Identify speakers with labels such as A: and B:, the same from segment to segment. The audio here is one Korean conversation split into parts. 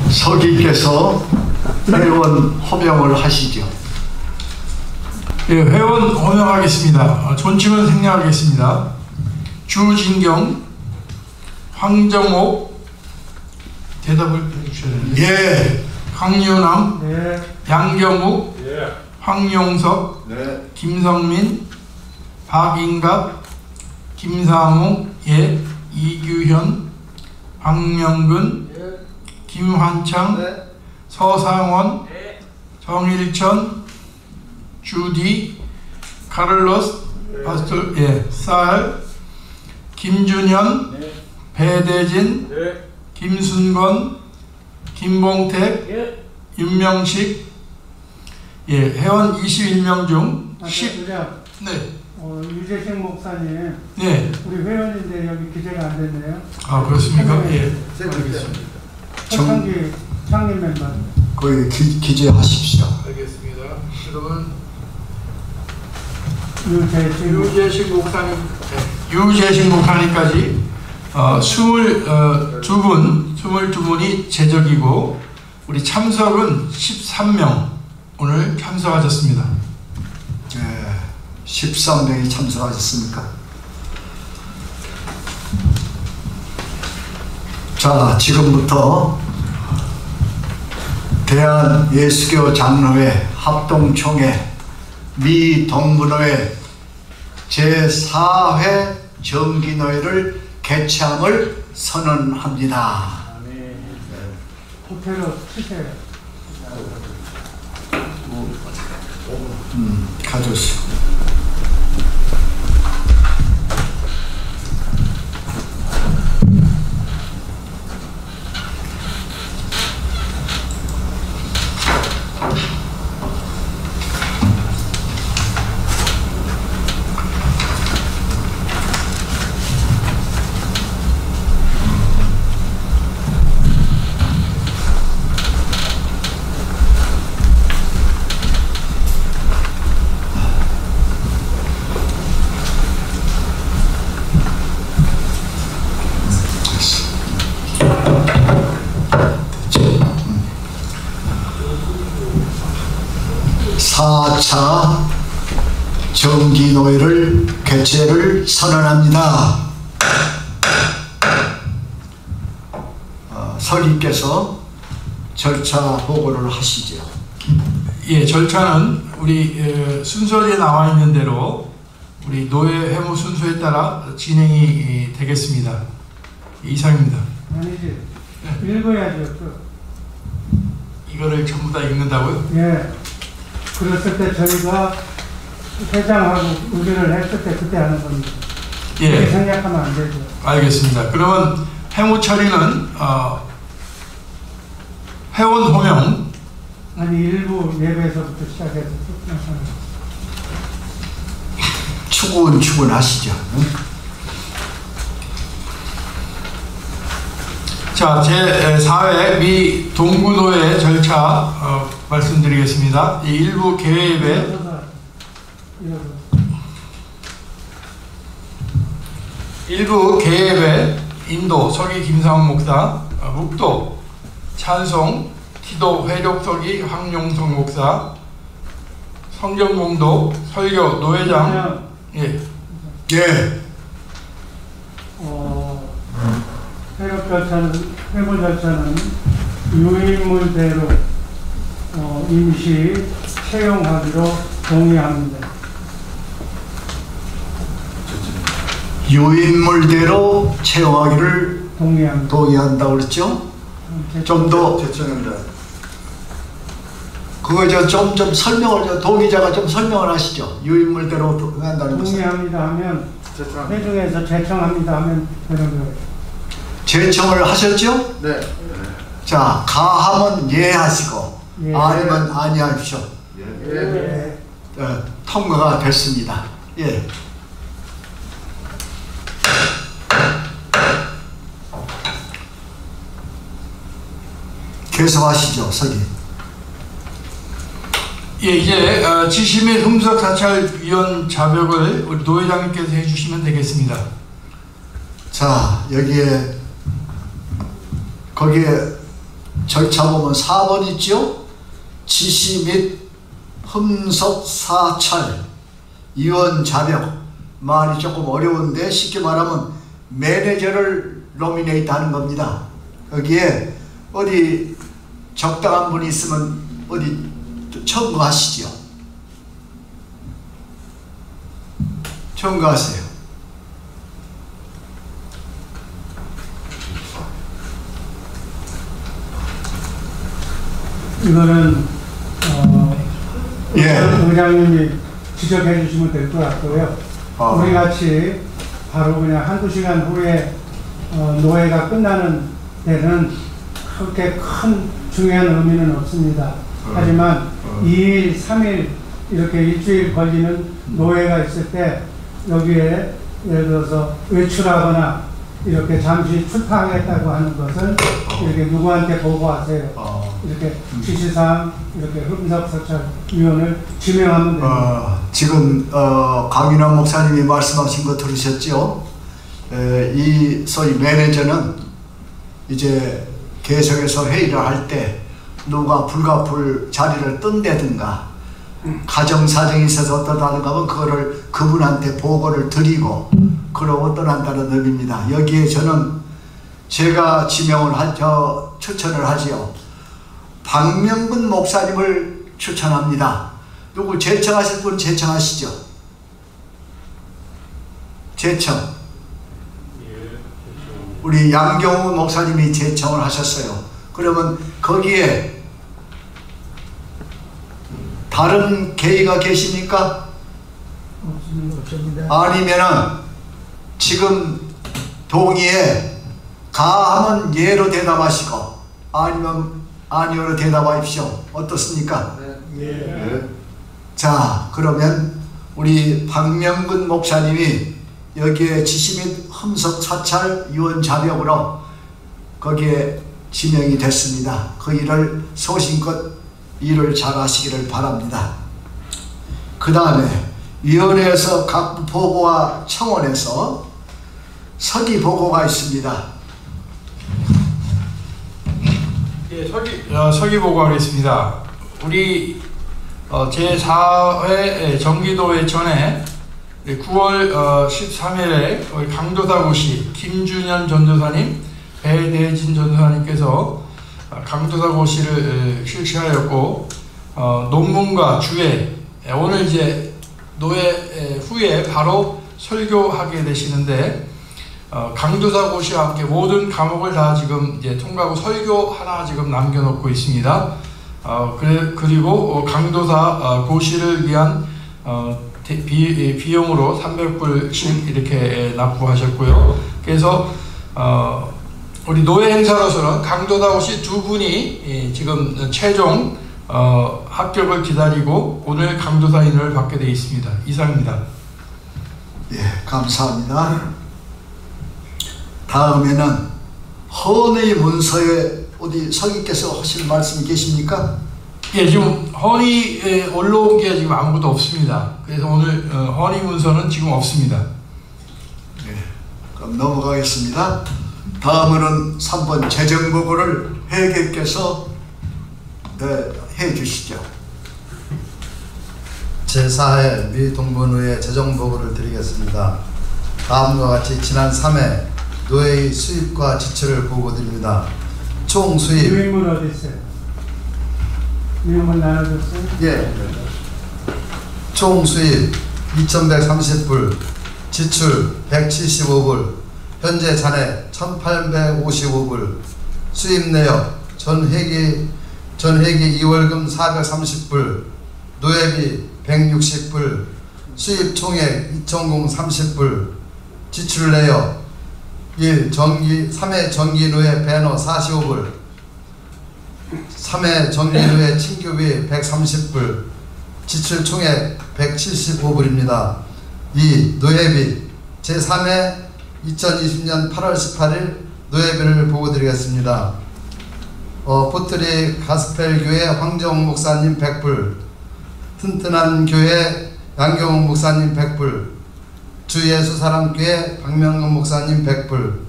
A: 서기께서 회원 호명을 하시죠.
B: 예, 회원 호명하겠습니다. 존칭은 생략하겠습니다. 주진경, 황정옥, 대답을 해주셔야 되는데.
A: 예.
B: 강유남,
C: 네.
B: 양경욱,
C: 예.
B: 황용석,
A: 네.
B: 김성민, 박인갑, 김상웅, 예, 이규현, 박명근,
C: 예.
B: 김환창,
A: 네.
B: 서상원,
C: 네.
B: 정일천, 주디, 카를로스,
C: 네.
B: 파스톨, 예, 쌀, 김준현,
C: 네.
B: 배대진,
C: 네.
B: 김순건, 김봉택,
C: 예.
B: 윤명식, 예, 회원 21명 중 10,
C: 부장,
B: 네,
C: 유재식 목사님,
B: 네,
C: 우리 회원인데 여기 기재가 안 됐네요.
B: 아 그렇습니까? 예,
A: 네.
B: 알겠습니다.
C: 초창기 창립 멤버.
A: 거기 기재하십시오.
B: 알겠습니다. 그러면
C: 유재식
B: 유재식 목사님까지 22분이 제적이고 우리 참석은 13명 오늘 참석하셨습니다.
A: 네. 13명이 참석하셨습니까? 자, 지금부터 대한예수교 장로회 합동총회 미동문회 제4회 정기노회를 개최함을 선언합니다.
C: 호텔로 치세요.
A: 가져오시오. 차 정기노회를 개최를 선언합니다. 서기께서 절차 보고를 하시죠.
B: 예, 절차는 우리 순서에 나와 있는 대로 우리 노회 회무 순서에 따라 진행이 되겠습니다. 이상입니다.
C: 아니지. 읽어야죠.
B: 이거를 전부 다 읽는다고요?
C: 예. 그랬을 때 저희가 회장하고 의견을 했을 때 그때 하는 겁니다.
B: 예.
C: 생략하면 안 되죠.
B: 알겠습니다. 그러면 회무 처리는 회원 호명
C: 아니 일부 예배에서부터 시작해서
A: 추군 하시죠.
B: 자, 제4회 미 동구노회 절차 말씀드리겠습니다. 이 일부 개회예배 인도 서기 김상훈 목사, 묵도 찬송 기도 회력서기 황용성 목사, 성경공도 설교 노회장. 예.
A: 예.
C: 회무 절차는 유인물대로 임시 채용하기로 동의합니다.
A: 유인물대로 채용하기를
C: 동의합니다.
A: 동의한다고 그랬죠? 좀 더
C: 제청합니다.
A: 그거 좀 설명을 동의자가 좀 설명을 하시죠. 유인물대로 동의한다는 것은.
C: 동의합니다 하면 회중에서 제청합니다 하면 되는 거예요.
A: 제청을 하셨죠?
C: 네.
A: 자, 가하면 예 하시고
C: 예.
A: 아니면 아니 하십시오.
C: 예.
A: 통과가 됐습니다. 예. 계속하시죠, 서기.
B: 예, 이제 지시 및 흠석 사찰위원 자벽을 우리 노회장님께서 해주시면 되겠습니다.
A: 자, 거기에 절차 보면 4번 있죠? 지시 및 흠석 사찰 위원 자격. 말이 조금 어려운데 쉽게 말하면 매니저를 노미네이트 하는 겁니다. 여기에 어디 적당한 분이 있으면 어디 청구하시죠. 청구하세요.
C: 이거는
A: 예.
C: 의장님이 지적해 주시면 될 것 같고요. 우리 같이 바로 그냥 한두 시간 후에 노회가 끝나는 데는 그렇게 큰 중요한 의미는 없습니다. 하지만 2일, 3일 이렇게 일주일 걸리는 노회가 있을 때 여기에 예를 들어서 외출하거나 이렇게 잠시 출타하겠다고 하는 것은 이렇게 누구한테 보고하세요. 이렇게 지시사항 이렇게 흠석사찰위원을 지명하면 됩니다.
A: 지금 강인환 목사님이 말씀하신 거 들으셨죠? 이 소위 매니저는 이제 개성에서 회의를 할 때 누가 불가풀 자리를 뜬다든가 가정사정이 있어서 어떠다든가 하면 그거를 그분한테 보고를 드리고 그러고 떠난다는 의미입니다. 여기에 저는 제가 지명을 추천을 하지요. 박명근 목사님을 추천합니다. 누구 제청하실 분 제청하시죠? 제청. 우리 양경우 목사님이 제청을 하셨어요. 그러면 거기에 다른 계의가 계십니까? 아니면은 지금 동의에 가하면 예로 대답하시고 아니면 아니오로 대답하십시오. 어떻습니까? 네. 자, 그러면 우리 박명근 목사님이 여기에 지시 및 흠석 사찰 위원 자격으로 거기에 지명이 됐습니다. 그 일을 소신껏 일을 잘 하시기를 바랍니다. 그 다음에 위원회에서 각 보고와 청원에서 서기 보고가 있습니다.
B: 예, 서기 보고하겠습니다. 우리 제4회 정기도회 전에 9월 13일에 강도사고시 김준현 전도사님, 배대진 전도사님께서 강도사고시를 실시하였고 논문과 주회, 오늘 이제 노회 후에 바로 설교하게 되시는데 강도사고시와 함께 모든 과목을 다 지금 이제 통과하고 설교 하나 지금 남겨놓고 있습니다. 그리고 강도사 고시를 위한 비용으로 300불씩 이렇게 납부하셨고요. 그래서 우리 노회 행사로서는 강도사 고시 두 분이 지금 최종 합격을 기다리고 오늘 강도사인을 받게 되어 있습니다. 이상입니다.
A: 예, 감사합니다. 다음에는 헌의 문서에 어디 서기께서 하실 말씀이 계십니까?
B: 예, 지금 헌의 올라온 게 지금 아무것도 없습니다. 그래서 오늘 헌의 문서는 지금 없습니다.
A: 예, 그럼 넘어가겠습니다. 다음은 3번 재정보고를 회계께서 해주시죠.
D: 제4회 미동분의회 재정보고를 드리겠습니다. 다음과 같이 지난 3회 노회의 수입과 지출을 보고드립니다. 총 수입
C: 유인물 어디 있어요? 유인물 나눠줬어요?
D: 예. 총 수입 2,130불, 지출 175불, 현재 잔액 1,855불, 수입 내역 전회기 2월금 430불, 노예비 160불, 수입 총액 2,030불, 지출 내역 1. 3회 정기노예 배너 45불, 3회 정기노예 친교비 130불, 지출 총액 175불입니다. 2. 노예비 제3회 2020년 8월 18일 노예비를 보고드리겠습니다. 포트리 가스펠 교회 황정욱 목사님 100불, 튼튼한 교회 양경욱 목사님 100불, 주예수사랑교회 박명근 목사님 100불,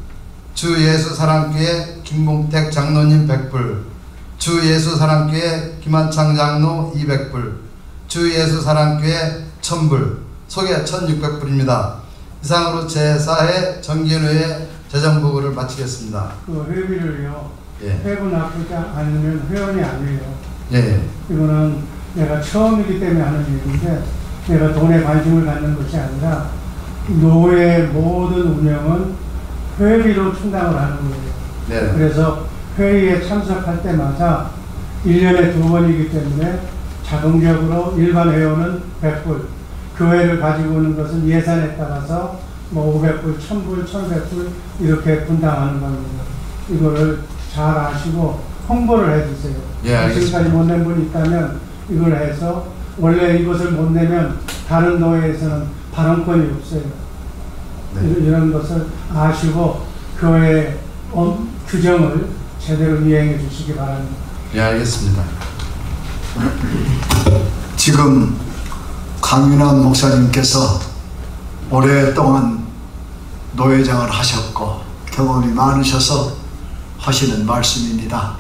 D: 주예수사랑교회 김봉택 장로님 100불, 주 예수 사랑교회 김한창 장로 200불, 주 예수 사랑교회 1000불, 소개 1600불입니다. 이상으로 제4회 정기회의 재정보고를 마치겠습니다.
C: 그 회비를요.
D: 예.
C: 회분 나쁘지 않으면 회원이 아니에요.
D: 예.
C: 이거는 내가 처음이기 때문에 하는 얘기인데, 내가 돈에 관심을 갖는 것이 아니라 노회의 모든 운영은 회비로 충당을 하는 거예요.
D: 네.
C: 그래서 회의에 참석할 때마다 1년에 2번이기 때문에 자동적으로 일반 회원은 100불, 교회를 가지고 오는 것은 예산에 따라서 뭐 500불, 1000불, 1100불 이렇게 분담하는 겁니다. 이거를 잘 아시고 홍보를 해주세요.
D: 예,
C: 지금까지 못 낸 분이 있다면 이걸 해서, 원래 이것을 못 내면 다른 노회에서는 발언권이 없어요.
D: 네.
C: 이런 것을 아시고 교회의 규정을 제대로 이행해 주시기 바랍니다.
D: 예, 알겠습니다.
A: 지금 강윤환 목사님께서 오랫동안 노회장을 하셨고 경험이 많으셔서 하시는 말씀입니다.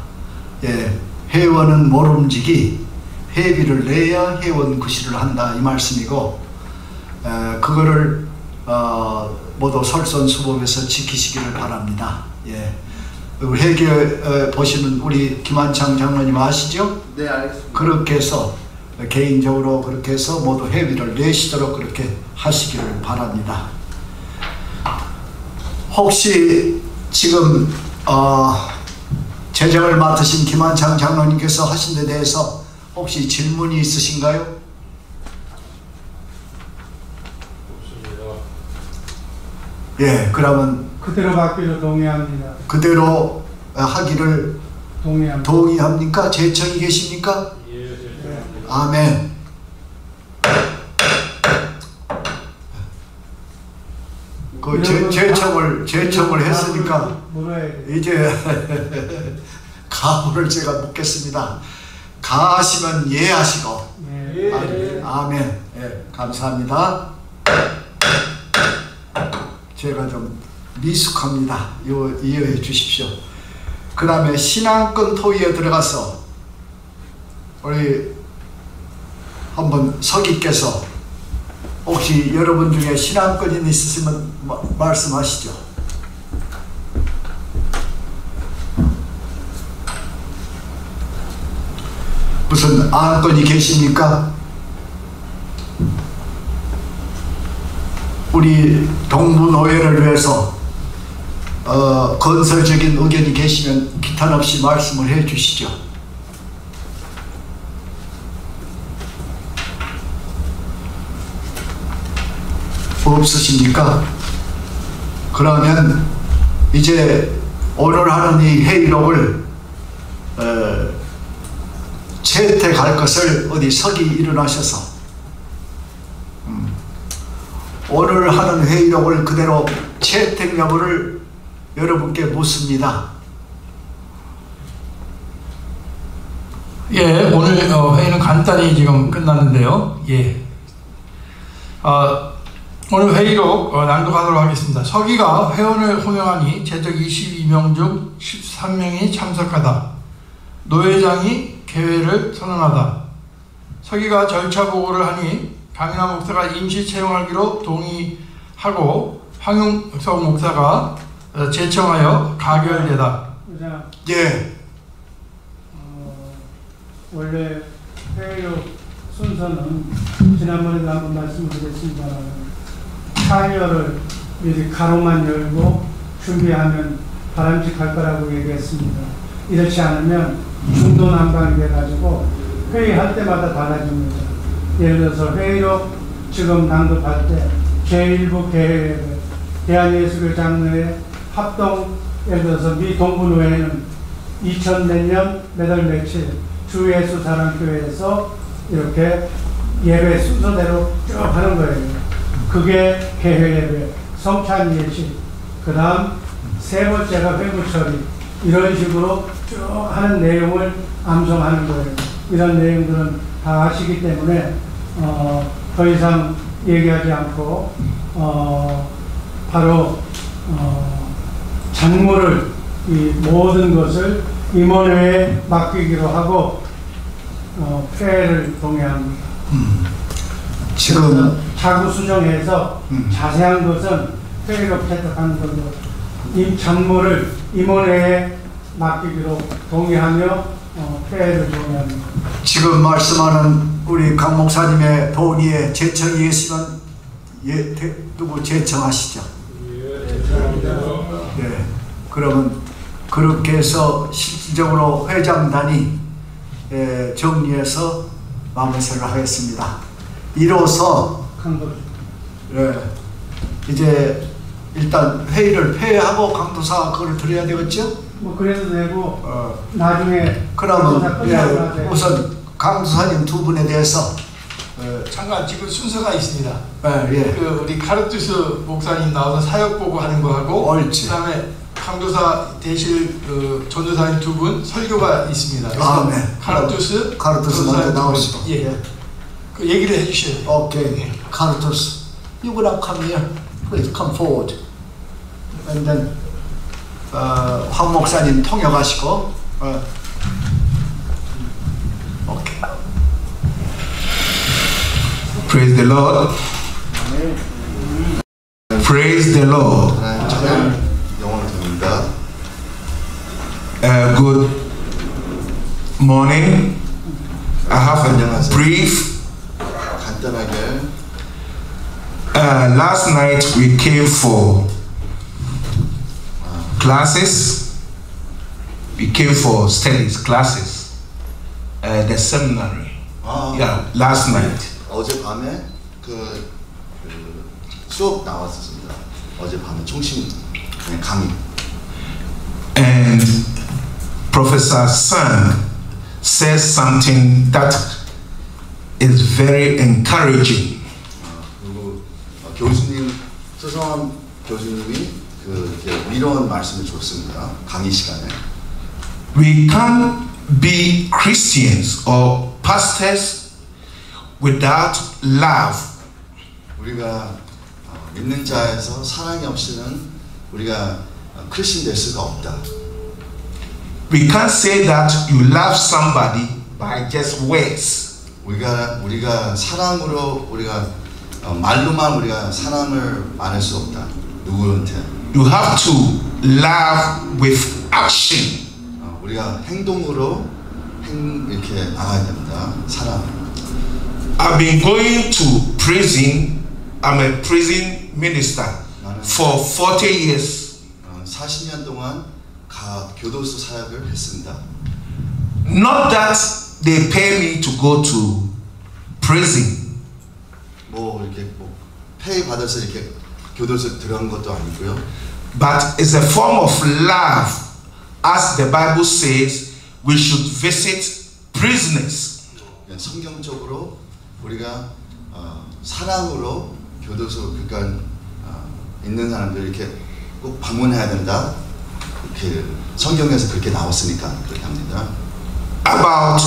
A: 예, 회원은 모름지기 회비를 내야 회원 구실을 한다, 이 말씀이고, 그거를 모두 솔선수범해서 지키시기를 바랍니다. 예, 회계 보시는 우리 김한창 장로님 아시죠?
D: 네, 알겠습니다.
A: 그렇게 해서 개인적으로 그렇게 해서 모두 회비를 내시도록 그렇게 하시기를 바랍니다. 혹시 지금 재정을 맡으신 김한창 장로님께서 하신 데 대해서 혹시 질문이 있으신가요?
B: 없습니다.
A: 예, 그러면
C: 그대로 받기로 동의합니다.
A: 그대로 하기를
C: 동의합니다.
A: 동의합니까? 제청이 계십니까?
B: 예,
A: 아멘. 그 제청을 했으니까 이제 가문을 제가 묻겠습니다. 가하시면 예하시고.
C: 예.
A: 아멘. 예, 감사합니다. 제가 좀 미숙합니다. 이해해 주십시오. 그 다음에 신앙권 토의에 들어가서 우리 한번 서기께서 혹시 여러분 중에 신앙권이 있으시면 말씀하시죠. 무슨 안건이 계십니까? 우리 동부노회를 위해서 건설적인 의견이 계시면 기탄 없이 말씀을 해 주시죠. 없으십니까? 그러면 이제 오늘 하는 이 회의록을 채택할 것을 어디 서기 일어나셔서 오늘 하는 회의록을 그대로 채택 여부를 여러분께 묻습니다.
B: 예, 오늘 회의는 간단히 지금 끝났는데요. 예. 오늘 회의록 낭독하도록 하겠습니다. 서기가 회원을 호명하니 제적 22명 중 13명이 참석하다. 노회장이 개회를 선언하다. 서기가 절차 보고를 하니 강인하 목사가 임시 채용하기로 동의하고 황용석 목사가 제청하여 가결되다.
A: 예.
C: 원래 회의록 순서는 지난번에도 한번 말씀드렸습니다만 타이어를 이렇게 가로만 열고 준비하면 바람직할 거라고 얘기했습니다. 이렇지 않으면 중도난방이 돼가지고 회의할 때마다 달라집니다. 예를 들어서 회의록 지금 낭독할 때 제1부 개회예배, 대한예수교 장로회 합동, 예를 들어서 미 동부노회는 2000년 몇월 며칠 주예수 사랑교회에서 이렇게 예배 순서대로 쭉 하는 거예요. 그게 개회 예배, 성찬 예식, 그 다음 세 번째가 회부 처리, 이런 식으로 쭉 하는 내용을 암송하는 거예요. 이런 내용들은 다 아시기 때문에 더 이상 얘기하지 않고 바로 장로를 이 모든 것을 임원회에 맡기기로 하고 폐회를 동의합니다.
A: 지금
C: 자구 수정해서 자세한 것은 회의로 채택하는 걸로 임찬무를 임원회에 맡기기로 동의하며 폐회를 동의합니다.
A: 지금 말씀하는 우리 강 목사님의 동의에 제청이 있으면 누구 제청하시죠? 네. 그러면 그렇게 해서 실질적으로 회장단이 정리해서 마무리를 하겠습니다. 이로써 이제 일단 회의를 폐회하고 강도사 그걸 드려야 되겠죠?
C: 뭐 그래도 되고 나중에
A: 그러면 우선 강도사님 두 분에 대해서
B: 잠깐 지금 순서가 있습니다.
A: 예.
B: 그 우리 카르투스 목사님 나와서 사역 보고하는 거 하고, 그다음에 강도사 대실 전도사님 두 분 설교가 있습니다.
A: 네.
B: 카르투스
A: 먼저 나오시고.
B: 예. 그 얘기를 해주셔요.
A: 오케이. 카르투스, you gonna come here? Please come forward. And then 황 목사님 통역하시고. 오케이.
E: Praise the Lord. Praise the Lord. Good morning. I have a brief. Last night we came for classes. We came for studies, classes. The seminary. Yeah, last night.
F: 어젯밤에 수업 나왔었습니다. 어젯밤에 총심 강의.
E: And Professor Sang says something that is very encouraging.
F: 그리고 교수님 서성환 교수님이 이런 말씀을 줬습니다. 강의 시간에.
E: We can't be Christians or pastors without love.
F: 우리가 믿는 자에서 사랑이 없이는 우리가 크리스천 될 수가 없다.
E: We can't say that you love somebody by just words.
F: 우리가 사랑으로 말로만 우리가 사랑을 말할 수 없다. 누구한테?
E: You have to love with action.
F: 우리가 행동으로 이렇게 나가야 됩니다. 사랑.
E: I've been going to prison. I'm a prison minister for 40 years.
F: 40년 동안 교도소 사역을 했습니다.
E: Not that they pay me to go to prison.
F: 이렇게 페이 받아서 이렇게 교도소 들어간 것도 아니고요.
E: But it's a form of love, as the Bible says. We should visit prisoners.
F: 성경적으로 우리가 사랑으로 교도소 있는 사람들 이렇게 꼭 방문해야 된다. 이렇게 성경에서 그렇게 나왔으니까 그렇게 합니다.
E: About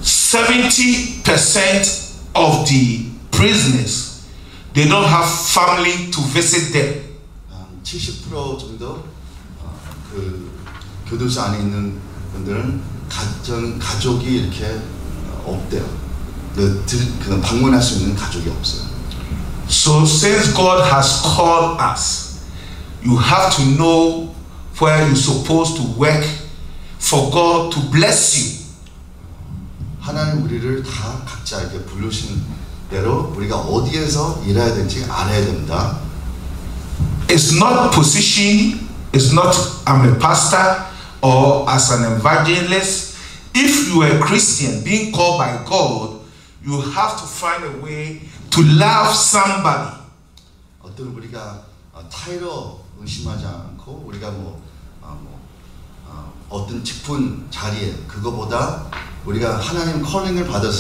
E: 70% of the prisoners, they don't have family to visit them.
F: 70% 정도 교도소 안에 있는 분들은 가족이 이렇게 없대요. 방문할 수 있는 가족이 없어요.
E: So since God has called us, you have to know where you're supposed to work for God to bless you.
F: 하나님 우리를 다 각자 이렇게 부르신 대로 우리가 어디에서 일해야 될지 알아야 됩니다.
E: It's not position. It's not I'm a pastor or as an evangelist. If you are a Christian being called by God, you have to find a way to love somebody.
F: 어떤 우리가 타이로 의심하지 않고 우리가 어떤 직분 자리에 그거보다 우리가 하나님 컬링을 받아서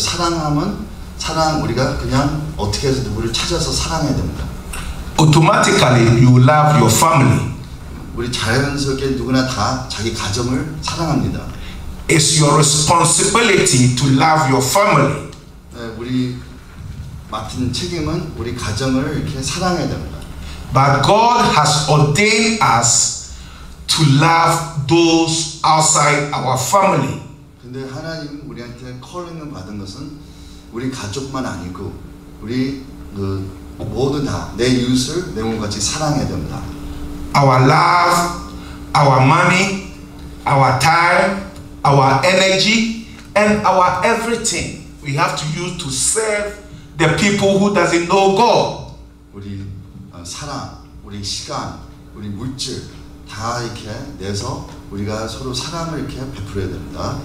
F: 사랑 우리가 그냥 어떻게 해서 누구를 찾아서 사랑해야 됩니다.
E: Automatically you love your family.
F: 우리 자연스럽게 누구나 다 자기 가정을 사랑합니다.
E: It's your responsibility to love your family.
F: 우리 맡은 책임은 우리 가정을 이렇게 사랑해야 됩니다.
E: But God has ordained us to to love those outside our family.
F: 근데 하나님 우리한테 콜링을 받은 것은 우리 가족만 아니고 우리 그 모든 다 내 이웃을 내 몸같이 사랑해야 됩니다.
E: Our love, our money, our time, our energy, and our everything we have to use to serve the people who doesn't know God.
F: 우리 사랑, 우리 시간, 우리 물질 다 이렇게 내서 우리가 서로 사랑을 이렇게 베풀어야 됩니다.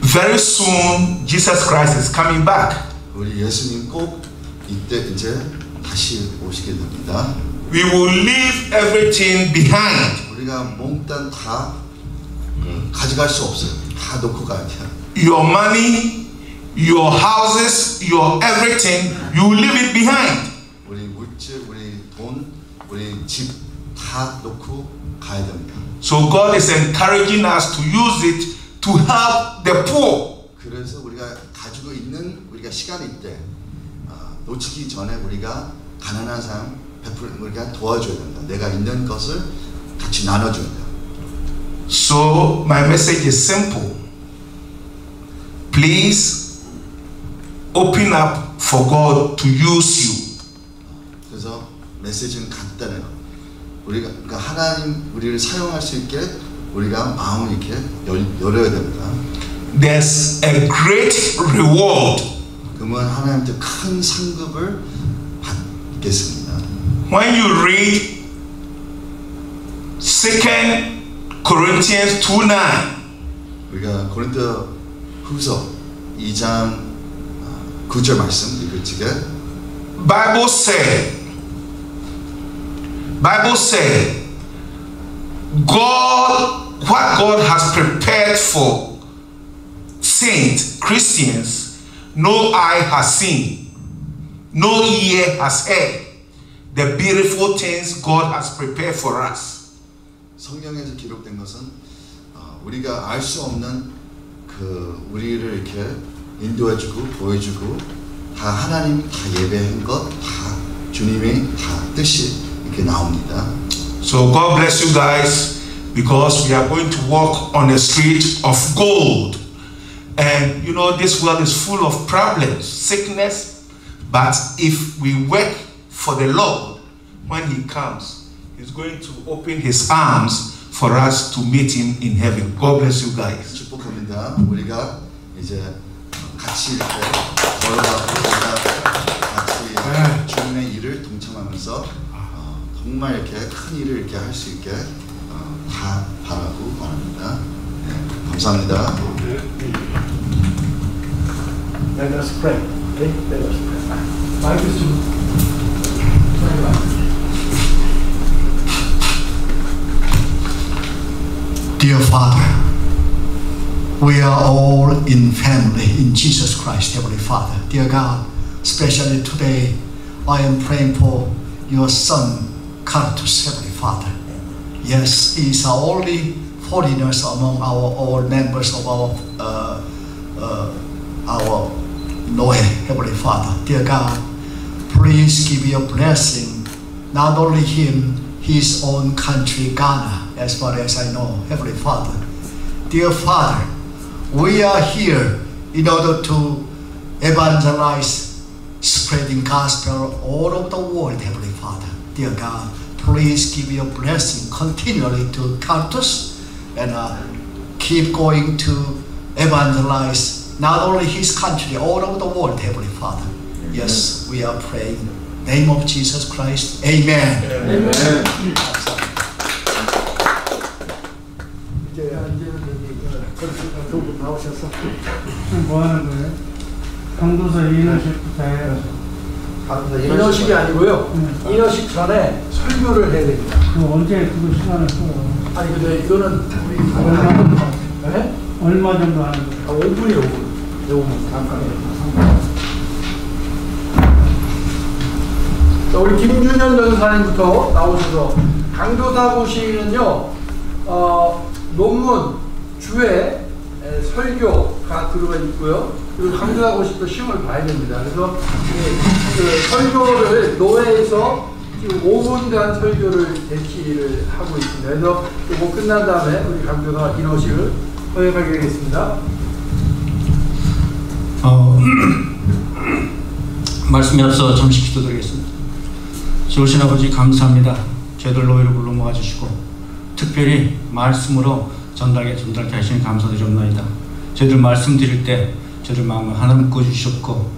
E: Very soon, Jesus Christ is coming back.
F: 우리 예수님 꼭 이때 이제 다시 오시게 됩니다.
E: We will leave everything behind.
F: 우리가 몽땅 다 가져갈 수 없어요. 다 놓고 가야 돼요.
E: Your money, your houses, your everything, you will leave it behind.
F: 우리 물질, 우리 돈, 우리 집 다 놓고 가야 됩니다.
E: So God is encouraging us to use it to help the poor.
F: 그래서 우리가 가지고 있는 우리가 시간이 때 놓치기 전에 우리가 가난한 사람 우리가 도와줘야 된다. 내가 있는 것을 같이 나눠줘야 된다.
E: So my message is simple. Please open up for God to use you.
F: 그래서 메시지는 간단해요. 우리가 그러니까 하나님 우리를 사용할 수 있게 우리가 마음을 이렇게 열어야 됩니다.
E: There's a great reward.
F: 그러면 하나님한테 큰 상급을 받겠습니다.
E: When you read 2 Corinthians 2:9,
F: 우리가 고린도 후서 2장 9절 말씀 읽을 적에
E: Bible said, what God has prepared for saints, Christians, no eye has seen, no ear has heard the beautiful things God has prepared for us.
F: 성경에서 기록된 것은 우리가 알 수 없는 그 우리를 이렇게 인도해주고 보여주고 다 하나님 다 예배한 것 다 주님의 다 뜻이 이렇게 나옵니다.
E: So God bless you guys, because we are going to walk on the street of gold. And you know, this world is full of problems, sickness, but if we work for the Lord, when He comes, He's going to open His arms for us to meet Him in heaven. God bless you guys.
F: 축복합니다. 우리가 이제 같이 이렇게 걸어가고 같이 주님의 일을 동참하면서 정말 이렇게 큰 일을 이렇게 할 수 있게 다 바라고 바랍니다. 네, 감사합니다.
A: Let us pray. Okay? Let us pray. Dear Father, we are all in family in Jesus Christ, Heavenly Father. Dear God, especially today, I am praying for your son, Cartus, Heavenly Father. Yes, he is our only foreigners among all members of our Noe, Heavenly Father. Dear God, please give your blessing, not only him, his own country, Ghana, as far as I know, Heavenly Father. Dear Father, we are here in order to evangelize, spreading gospel all over the world, Heavenly Father. Dear God, please give your blessing continually to Cartus and keep going to evangelize not only his country, all over the world, Heavenly Father. Amen. Yes, we are praying. In the name of Jesus Christ. Amen. Amen. 두분 나오셔서
C: 뭐 하는 거예요? 강도서 인허식부터 해요.
B: 인허식이 아니고요. 인허식 전에 설교를 해야 됩니다.
C: 그 언제 그거 시간을 써요?
B: 아니 근데 이거는 우리
C: 얼마 정도 하는
B: 네?
C: 얼마 정도 하는 거예요?
B: 5분이에요. 5분. 5분 잠깐만요. 자, 우리 김준현 전사님부터 나오셔서 강조다고시는요 논문, 주회, 설교가 들어가 있고요. 그리고 강조다고시 또 시험을 봐야 됩니다. 그래서 그 설교를 노회에서 지금 5분간 설교를 대치를 하고 있습니다. 그래서 이거 끝난 다음에 우리 강조사 인호식을 허용하게 되겠습니다.
G: 말씀에 앞서 잠시 기도드리겠습니다. 좋으신 아버지 감사합니다. 저희들 노예를 불러 모아주시고 특별히 말씀으로 전달케 하시니 감사드리옵나이다. 저희들 말씀 드릴 때 저희들 마음을 하나님 꾸어주셨고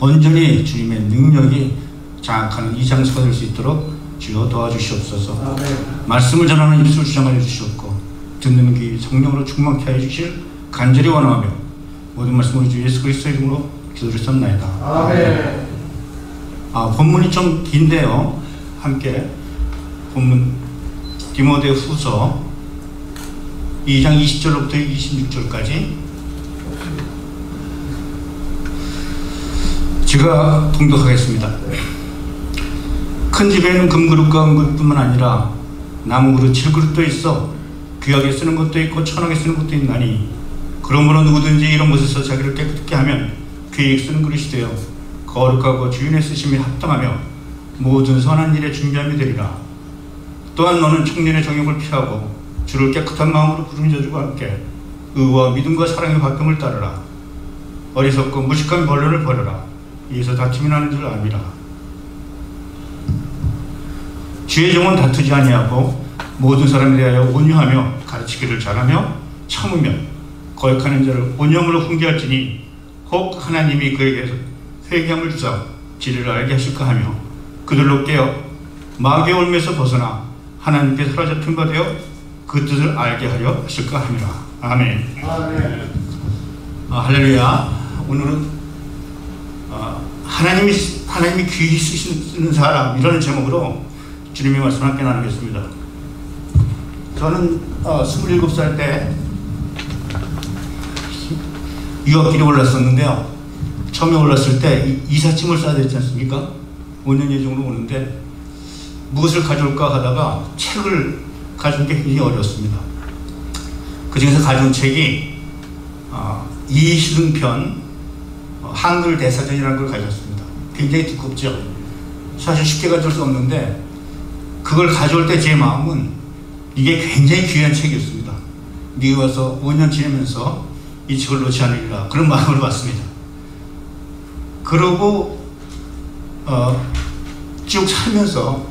G: 온전히 주님의 능력이 장악하는 이 장소가 될 수 있도록 주여 도와주시옵소서.
B: 아멘.
G: 말씀을 전하는 입술 주장하여 주시옵고 듣는 귀 성령으로 충만케 하여 주실 간절히 원하며 모든 말씀 우리 주 예수 그리스도의 이름으로 기도드렸습니다.
B: 아멘.
G: 본문이 좀 긴데요. 함께 본문 디모데후서 2장 20절로부터 26절까지 제가 봉독하겠습니다. 큰 집에는 금그릇과 은그릇뿐만 아니라 나무그릇, 질그릇도 있어 귀하게 쓰는 것도 있고 천하게 쓰는 것도 있나니 그러므로 누구든지 이런 것에서 자기를 깨끗게 하면 귀하게 쓰는 그릇이 되어 거룩하고 주인의 쓰심에 합당하며 모든 선한 일에 준비함이 되리라. 또한 너는 청년의 정욕을 피하고 주를 깨끗한 마음으로 부르는 자들과 함께 의와 믿음과 사랑의 화평을 따르라. 어리석고 무식한 변론을 버려라. 이에서 다툼이 나는 줄 압니다. 주의 종은 다투지 아니하고 모든 사람에 대하여 온유하며 가르치기를 잘하며 참으며 거역하는 자를 온영으로 훈계할지니 혹 하나님이 그에게 회개함을 주사 진리를 알게 하실까 하며 그들로 깨어 마귀의 올매에서 벗어나 하나님께 사로잡힌 바 되어 그 뜻을 알게 하려 하실까 함이라. 아멘.
B: 아멘.
G: 할렐루야. 오늘은 하나님이 귀히 쓰시는 사람 이라는 제목으로 주님의 말씀을 함께 나누겠습니다. 저는 27살 때 유학길에 올랐었는데요. 처음에 올랐을 때 이삿짐을 싸야 되지 않습니까? 5년 예정으로 오는데 무엇을 가져올까 하다가 책을 가져온 게 굉장히 어려웠습니다. 그 중에서 가져온 책이 이시등편 한글 대사전이라는 걸 가져왔습니다. 굉장히 두껍죠. 사실 쉽게 가져올 수 없는데 그걸 가져올 때 제 마음은 이게 굉장히 귀한 책이었습니다. 미국에 와서 5년 지내면서 이 책을 놓지 않으리라 그런 마음으로 왔습니다. 그러고 쭉 살면서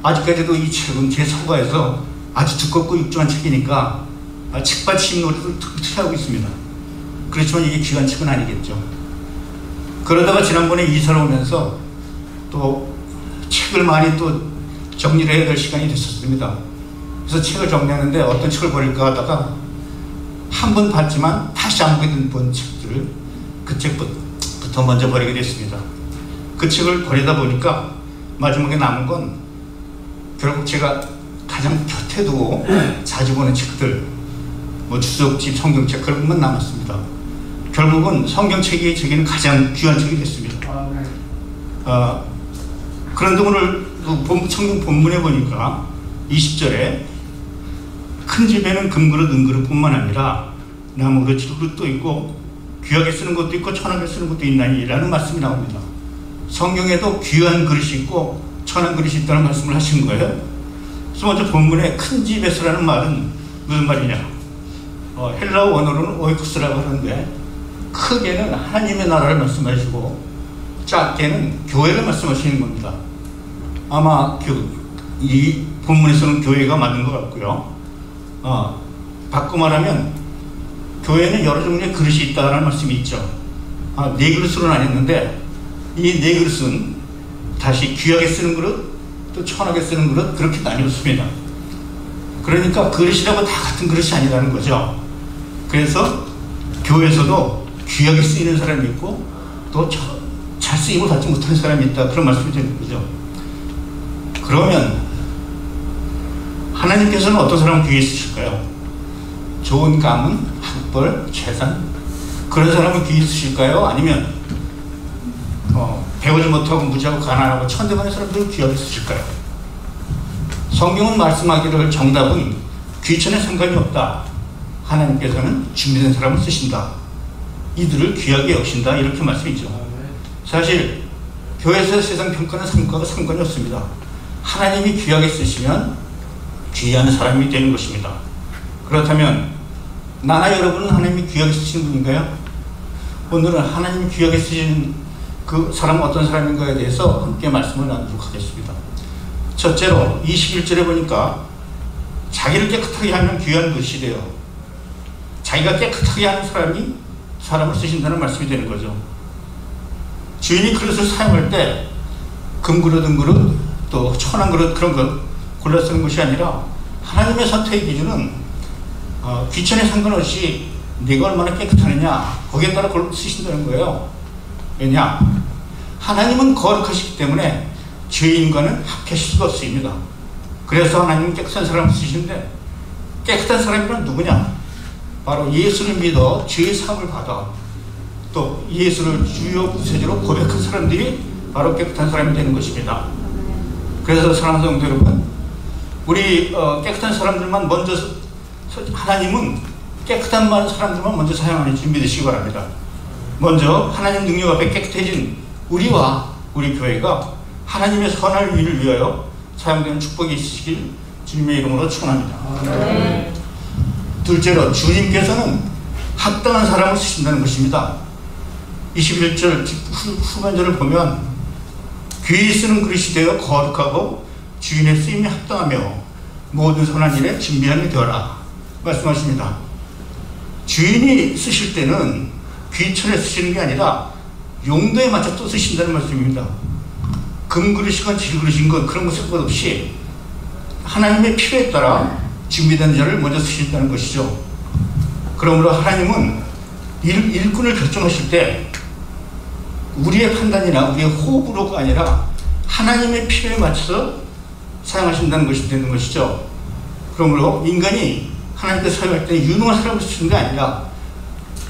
G: 아직까지도 이 책은 제 서가에서 아주 두껍고 육중한 책이니까 책받침 노릇을 툭툭 하고 있습니다. 그렇지만 이게 귀한 책은 아니겠죠. 그러다가 지난번에 이사를 오면서 또 책을 많이 또 정리를 해야 될 시간이 됐었습니다. 그래서 책을 정리하는데 어떤 책을 버릴까 하다가 한 번 봤지만 다시 안 보게 된 책들을 그 책부터 먼저 버리게 됐습니다. 그 책을 버리다 보니까 마지막에 남은 건 결국 제가 가장 곁에 두고 자주 보는 책들, 뭐 주석집, 성경책 그런 것만 남았습니다. 결국은 성경책이 제게는 가장 귀한 책이 됐습니다. 그런데 오늘 성경 본문에 보니까 20절에 큰 집에는 금그릇, 은그릇뿐만 아니라 나무그릇, 질그릇도 있고 귀하게 쓰는 것도 있고 천하게 쓰는 것도 있나니 라는 말씀이 나옵니다. 성경에도 귀한 그릇이 있고 천한 그릇이 있다는 말씀을 하신 거예요. 그래서 먼저 본문에 큰 집에서라는 말은 무슨 말이냐? 헬라어 원어로는 오이쿠스라고 하는데 크게는 하나님의 나라를 말씀하시고 작게는 교회를 말씀하시는 겁니다. 아마 이 본문에서는 교회가 맞는 것 같고요. 바꿔 말하면 교회는 여러 종류의 그릇이 있다는 말씀이 있죠. 네 그릇으로 나뉘었는데 이 네 그릇은 다시 귀하게 쓰는 그릇 또 천하게 쓰는 그릇 그렇게 나뉘었습니다. 그러니까 그릇이라고 다 같은 그릇이 아니라는 거죠. 그래서 교회에서도 귀하게 쓰이는 사람이 있고 또 잘 쓰임을 받지 못하는 사람이 있다 그런 말씀이 되는 거죠. 그러면 하나님께서는 어떤 사람을 귀히 쓰실까요? 좋은 가문, 학벌, 재산 그런 사람을 귀히 쓰실까요? 아니면 배우지 못하고 무지하고 가난하고 천대만의 사람들을 귀하게 쓰실까요? 성경은 말씀하기를 정답은 귀천에 상관이 없다. 하나님께서는 준비된 사람을 쓰신다. 이들을 귀하게 여기신다. 이렇게 말씀이죠. 사실 교회에서 세상 평가는 상관이 없습니다. 하나님이 귀하게 쓰시면 귀한 사람이 되는 것입니다. 그렇다면 나나 여러분은 하나님이 귀하게 쓰시는 분인가요? 오늘은 하나님이 귀하게 쓰시는 그 사람은 어떤 사람인가에 대해서 함께 말씀을 나누도록 하겠습니다. 첫째로 21절에 보니까 자기를 깨끗하게 하면 귀한 것이 돼요. 자기가 깨끗하게 하는 사람이 사람을 쓰신다는 말씀이 되는 거죠. 주인이 그릇을 사용할 때 금그릇, 은그릇, 또 천한 그릇 그런 것 골라 쓰는 것이 아니라 하나님의 선택의 기준은 귀천에 상관없이 네가 얼마나 깨끗하느냐 거기에 따라 쓰신다는 거예요. 왜냐? 하나님은 거룩하시기 때문에 죄인과는 합하실 수가 없습니다. 그래서 하나님은 깨끗한 사람을 쓰시는데 깨끗한 사람이란 누구냐? 바로 예수를 믿어 죄의 사함을 받아 또 예수를 주요 구세주로 고백한 사람들이 바로 깨끗한 사람이 되는 것입니다. 그래서 사랑하는 성도 여러분, 우리 깨끗한 사람들만 먼저 하나님은 깨끗한 사람들만 먼저 사용하는 줄 믿으시기 바랍니다. 먼저 하나님 능력 앞에 깨끗해진 우리와 우리 교회가 하나님의 선할 일을 위하여 사용되는 축복이 있으시길 주님의 이름으로 축원합니다. 둘째로 주님께서는 합당한 사람을 쓰신다는 것입니다. 21절 후반절을 보면 귀히 쓰는 그릇이 되어 거룩하고 주인의 쓰임이 합당하며 모든 선한 일에 준비함이 되어라 말씀하십니다. 주인이 쓰실 때는 귀천에 쓰시는 게 아니라 용도에 맞춰 또 쓰신다는 말씀입니다. 금그릇이건 질그릇인 그런 것 상관없이 하나님의 필요에 따라 준비된 자를 먼저 쓰신다는 것이죠. 그러므로 하나님은 일꾼을 결정하실 때 우리의 판단이나 우리의 호흡으로가 아니라 하나님의 필요에 맞춰서 사용하신다는 것이 되는 것이죠. 그러므로 인간이 하나님께서 사용할 때 유능한 사람을 쓰시는 게 아니라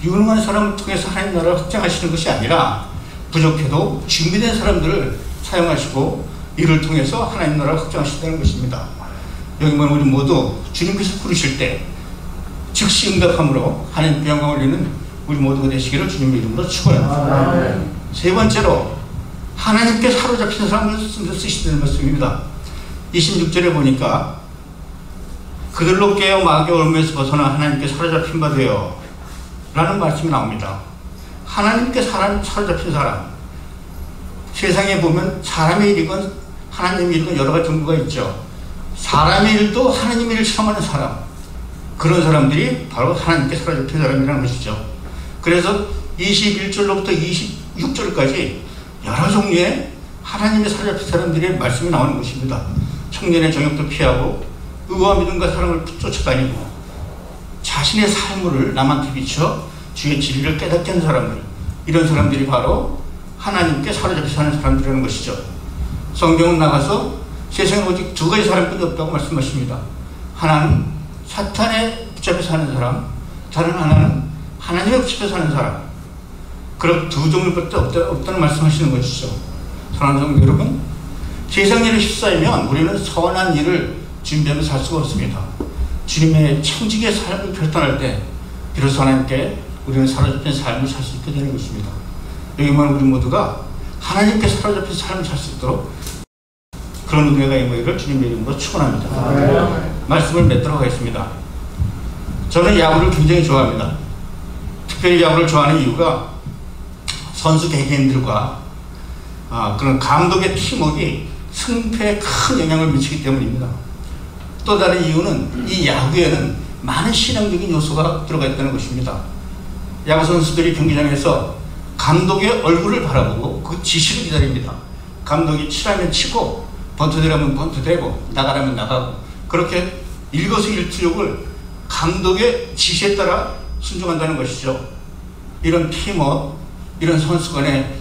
G: 유능한 사람을 통해서 하나님 나라를 확장하시는 것이 아니라 부족해도 준비된 사람들을 사용하시고 이를 통해서 하나님 나라를 확장하신다는 것입니다. 여기 보면 우리 모두 주님께서 부르실 때 즉시 응답함으로 하나님께 영광 올리는 우리 모두가 되시기를 주님의 이름으로 축원합니다. 세 번째로 하나님께 사로잡힌 사람을 쓰신다는 말씀입니다. 26절에 보니까 그들로 깨어 마귀의 올무에서 벗어나 하나님께 사로잡힌 바 되어 라는 말씀이 나옵니다. 하나님께 사로잡힌 사람, 세상에 보면 사람의 일이건 하나님의 일이건 여러 가지 정보가 있죠. 사람의 일도 하나님의 일을 체험하는 사람, 그런 사람들이 바로 하나님께 사로잡힌 사람이라는 것이죠. 그래서 21절로부터 26절까지 여러 종류의 하나님의 사로잡힌 사람들의 말씀이 나오는 것입니다. 청년의 정욕도 피하고 의와 믿음과 사랑을 쫓아다니고 자신의 삶을 남한테 비춰 주의 진리를 깨닫게 하는 사람들, 이런 사람들이 바로 하나님께 사로잡혀 사는 사람들이라는 것이죠. 성경은 나가서 세상에 오직 두 가지 사람뿐이 없다고 말씀하십니다. 하나는 사탄에 붙잡혀 사는 사람, 다른 하나는 하나님에 붙잡혀 사는 사람. 그런 두 종류밖에 없다는 말씀하시는 것이죠. 사랑하는 성도 여러분, 세상 일을 휩싸이면 우리는 선한 일을 준비하며 살 수가 없습니다. 주님의 청지기의 삶을 결단할 때 비로소 하나님께 우리는 사로잡힌 삶을 살 수 있게 되는 것입니다. 여기만 우리 모두가 하나님께 사로잡힌 삶을 살 수 있도록 그런 은혜가 임하기를 주님의 이름으로 축원합니다. 말씀을 맺도록 하겠습니다. 저는 야구를 굉장히 좋아합니다. 특별히 야구를 좋아하는 이유가 선수 개개인들과 그런 감독의 팀워크가 승패에 큰 영향을 미치기 때문입니다. 또 다른 이유는 이 야구에는 많은 신앙적인 요소가 들어가 있다는 것입니다. 야구 선수들이 경기장에서 감독의 얼굴을 바라보고 그 지시를 기다립니다. 감독이 치라면 치고 번트되라면 번트되고 나가라면 나가고, 그렇게 일거수일투족을 감독의 지시에 따라 순종한다는 것이죠. 이런 팀워크, 이런 선수 간의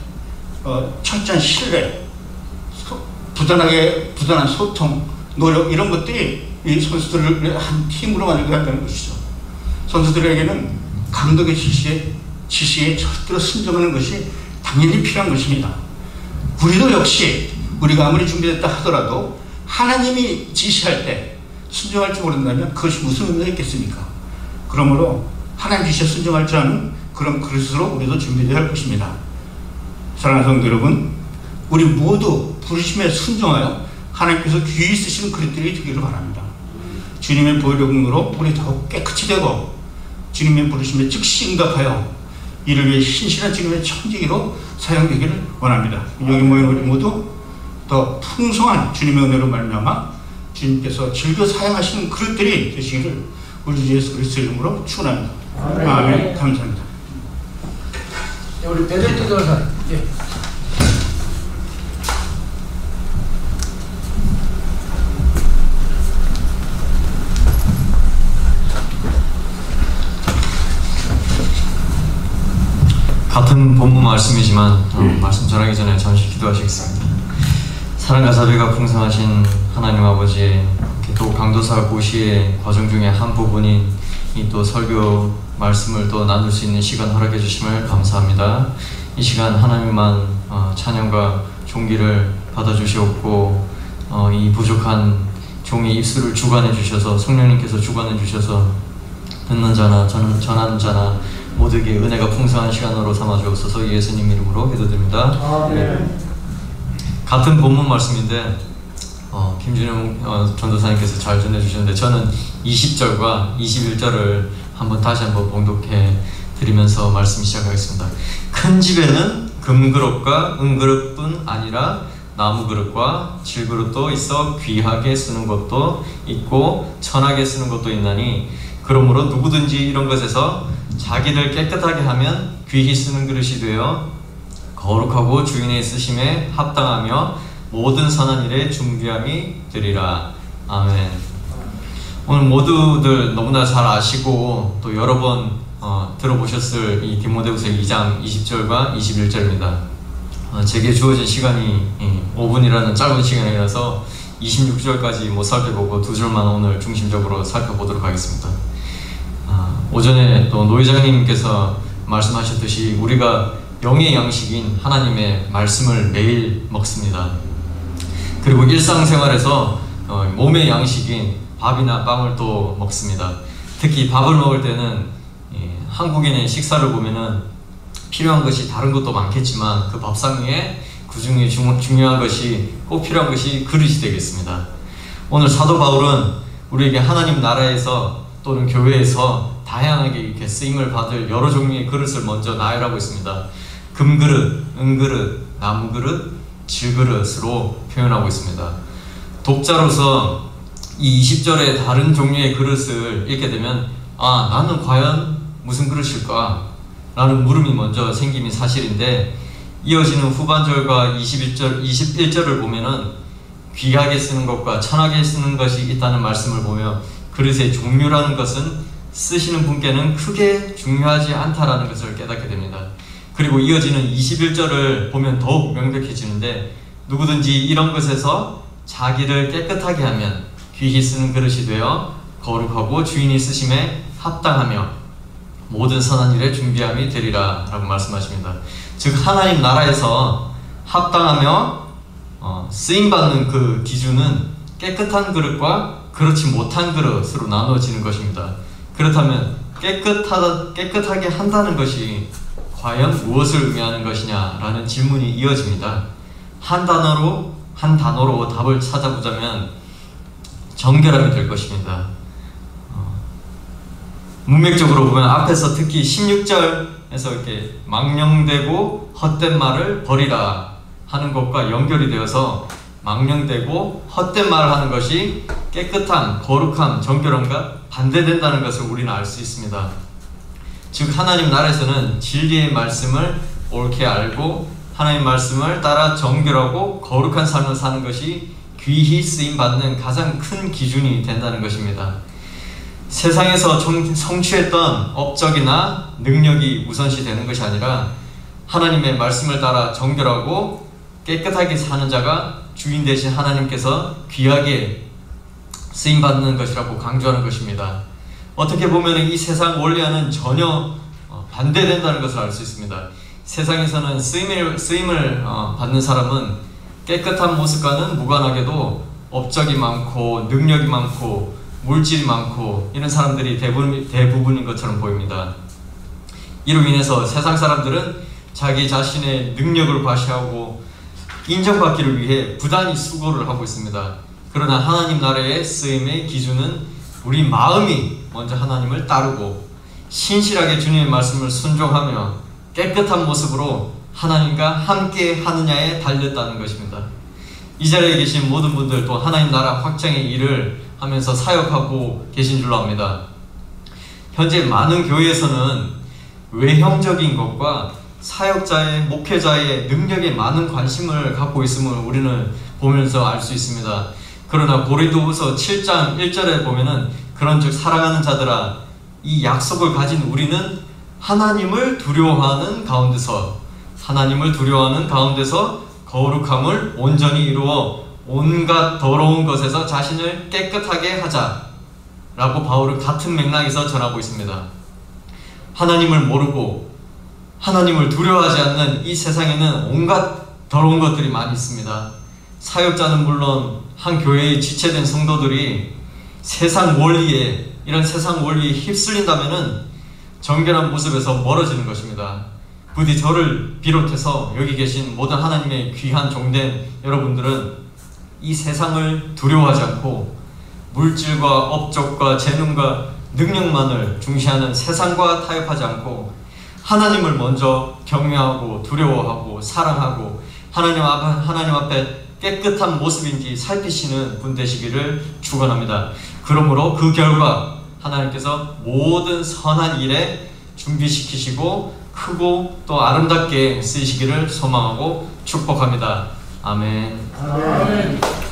G: 철저한 신뢰, 부단한 소통, 노력, 이런 것들이 이 선수들을 한 팀으로 만들게 한다는 것이죠. 선수들에게는 감독의 지시에 절대로 순종하는 것이 당연히 필요한 것입니다. 우리도 역시 우리가 아무리 준비됐다 하더라도 하나님이 지시할 때 순종할지 모른다면 그것이 무슨 의미가 있겠습니까? 그러므로 하나님 지시에 순종할 줄 아는 그런 그릇으로 우리도 준비되어야 할 것입니다. 사랑하는 성도 여러분, 우리 모두 부르심에 순종하여 하나님께서 귀히 쓰시는 그릇들이 되기를 바랍니다. 주님의 보혈력으로 우리 더욱 깨끗이 되고 주님의 부르심에 즉시 응답하여 이를 위해 신실한 주님의 청지기로 사용되기를 원합니다. 여기 모인 우리 모두 더 풍성한 주님의 은혜로 말미암아 주님께서 즐겨 사용하시는 그릇들이 되시기를 우리 주 예수 그리스도의 이름으로 축원합니다. 아멘. 감사합니다.
B: 우리 베네딕토 전사. 예.
H: 같은 본문 말씀이지만 말씀 전하기 전에 잠시 기도하시겠습니다. 사랑과 자비가 풍성하신 하나님 아버지, 또 강도사 고시의 과정 중에 한 부분인 이 또 설교 말씀을 또 나눌 수 있는 시간 허락해 주심을 감사합니다. 이 시간 하나님만 찬양과 존귀를 받아주시옵고 이 부족한 종의 입술을 주관해 주셔서 성령님께서 주관해 주셔서 듣는 자나 전하는 자나 모두에게 은혜가 풍성한 시간으로 삼아 주옵소서. 예수님 이름으로 기도드립니다. 같은 본문 말씀인데 김준영 전도사님께서 잘 전해주셨는데 저는 20절과 21절을 다시 한번 봉독해 드리면서 말씀 시작하겠습니다. 큰 집에는 금그릇과 은그릇뿐 아니라 나무그릇과 질그릇도 있어 귀하게 쓰는 것도 있고 천하게 쓰는 것도 있나니 그러므로 누구든지 이런 것에서 자기를 깨끗하게 하면 귀히 쓰는 그릇이 되어 거룩하고 주인의 쓰심에 합당하며 모든 선한 일에 준비함이 되리라. 아멘. 오늘 모두들 너무나 잘 아시고 또 여러 번 들어보셨을 이 디모데후서 2장 20절과 21절입니다. 제게 주어진 시간이 5분이라는 짧은 시간이라서 26절까지 못 살펴보고 2절만 오늘 중심적으로 살펴보도록 하겠습니다. 오전에 또 노 회장님께서 말씀하셨듯이 우리가 영의 양식인 하나님의 말씀을 매일 먹습니다. 그리고 일상생활에서 몸의 양식인 밥이나 빵을 또 먹습니다. 특히 밥을 먹을 때는 한국인의 식사를 보면은 필요한 것이 다른 것도 많겠지만 그 밥상 위에 그 중에 중요한 것이 꼭 필요한 것이 그릇이 되겠습니다. 오늘 사도 바울은 우리에게 하나님 나라에서 또는 교회에서 다양하게 이렇게 쓰임을 받을 여러 종류의 그릇을 먼저 나열하고 있습니다. 금그릇, 은그릇, 나무그릇, 질그릇으로 표현하고 있습니다. 독자로서 이 20절의 다른 종류의 그릇을 읽게 되면 나는 과연 무슨 그릇일까? 라는 물음이 먼저 생김이 사실인데 이어지는 후반절과 21절을 보면은 귀하게 쓰는 것과 천하게 쓰는 것이 있다는 말씀을 보며 그릇의 종류라는 것은 쓰시는 분께는 크게 중요하지 않다라는 것을 깨닫게 됩니다. 그리고 이어지는 21절을 보면 더욱 명백해지는데 누구든지 이런 것에서 자기를 깨끗하게 하면 귀히 쓰는 그릇이 되어 거룩하고 주인이 쓰심에 합당하며 모든 선한 일에 준비함이 되리라 라고 말씀하십니다. 즉 하나님 나라에서 합당하며 쓰임받는 그 기준은 깨끗한 그릇과 그렇지 못한 그릇으로 나누어지는 것입니다. 그렇다면 깨끗하게 한다는 것이 과연 무엇을 의미하는 것이냐라는 질문이 이어집니다. 한 단어로 답을 찾아보자면 정결함이 될 것입니다. 문맥적으로 보면 앞에서 특히 16절에서 이렇게 망령되고 헛된 말을 버리라 하는 것과 연결이 되어서 망령되고 헛된 말을 하는 것이 깨끗함, 거룩함, 정결함과 반대된다는 것을 우리는 알 수 있습니다. 즉 하나님 나라에서는 진리의 말씀을 옳게 알고 하나님 말씀을 따라 정결하고 거룩한 삶을 사는 것이 귀히 쓰임받는 가장 큰 기준이 된다는 것입니다. 세상에서 성취했던 업적이나 능력이 우선시 되는 것이 아니라 하나님의 말씀을 따라 정결하고 깨끗하게 사는 자가 주인 되신 하나님께서 귀하게 쓰임받는 것이라고 강조하는 것입니다. 어떻게 보면 이 세상 원리와는 전혀 반대된다는 것을 알 수 있습니다. 세상에서는 쓰임을 받는 사람은 깨끗한 모습과는 무관하게도 업적이 많고 능력이 많고 물질이 많고 이런 사람들이 대부분인 것처럼 보입니다. 이로 인해서 세상 사람들은 자기 자신의 능력을 과시하고 인정받기를 위해 부단히 수고를 하고 있습니다. 그러나 하나님 나라의 쓰임의 기준은 우리 마음이 먼저 하나님을 따르고 신실하게 주님의 말씀을 순종하며 깨끗한 모습으로 하나님과 함께 하느냐에 달렸다는 것입니다. 이 자리에 계신 모든 분들 또 하나님 나라 확장의 일을 하면서 사역하고 계신 줄로 압니다. 현재 많은 교회에서는 외형적인 것과 사역자의, 목회자의 능력에 많은 관심을 갖고 있음을 우리는 보면서 알 수 있습니다. 그러나 고린도후서 7장 1절에 보면은 그런즉 사랑하는 자들아 이 약속을 가진 우리는 하나님을 두려워하는 가운데서 거룩함을 온전히 이루어 온갖 더러운 것에서 자신을 깨끗하게 하자 라고 바울은 같은 맥락에서 전하고 있습니다. 하나님을 모르고 하나님을 두려워하지 않는 이 세상에는 온갖 더러운 것들이 많이 있습니다. 사역자는 물론 한 교회에 지체된 성도들이 이런 세상 원리에 휩쓸린다면은 정결한 모습에서 멀어지는 것입니다. 부디 저를 비롯해서 여기 계신 모든 하나님의 귀한 종된 여러분들은 이 세상을 두려워하지 않고 물질과 업적과 재능과 능력만을 중시하는 세상과 타협하지 않고 하나님을 먼저 경외하고 두려워하고 사랑하고 하나님 앞에 깨끗한 모습인지 살피시는 분 되시기를 축원합니다. 그러므로 그 결과 하나님께서 모든 선한 일에 준비시키시고 크고 또 아름답게 쓰시기를 소망하고 축복합니다. 아멘.
C: 아멘.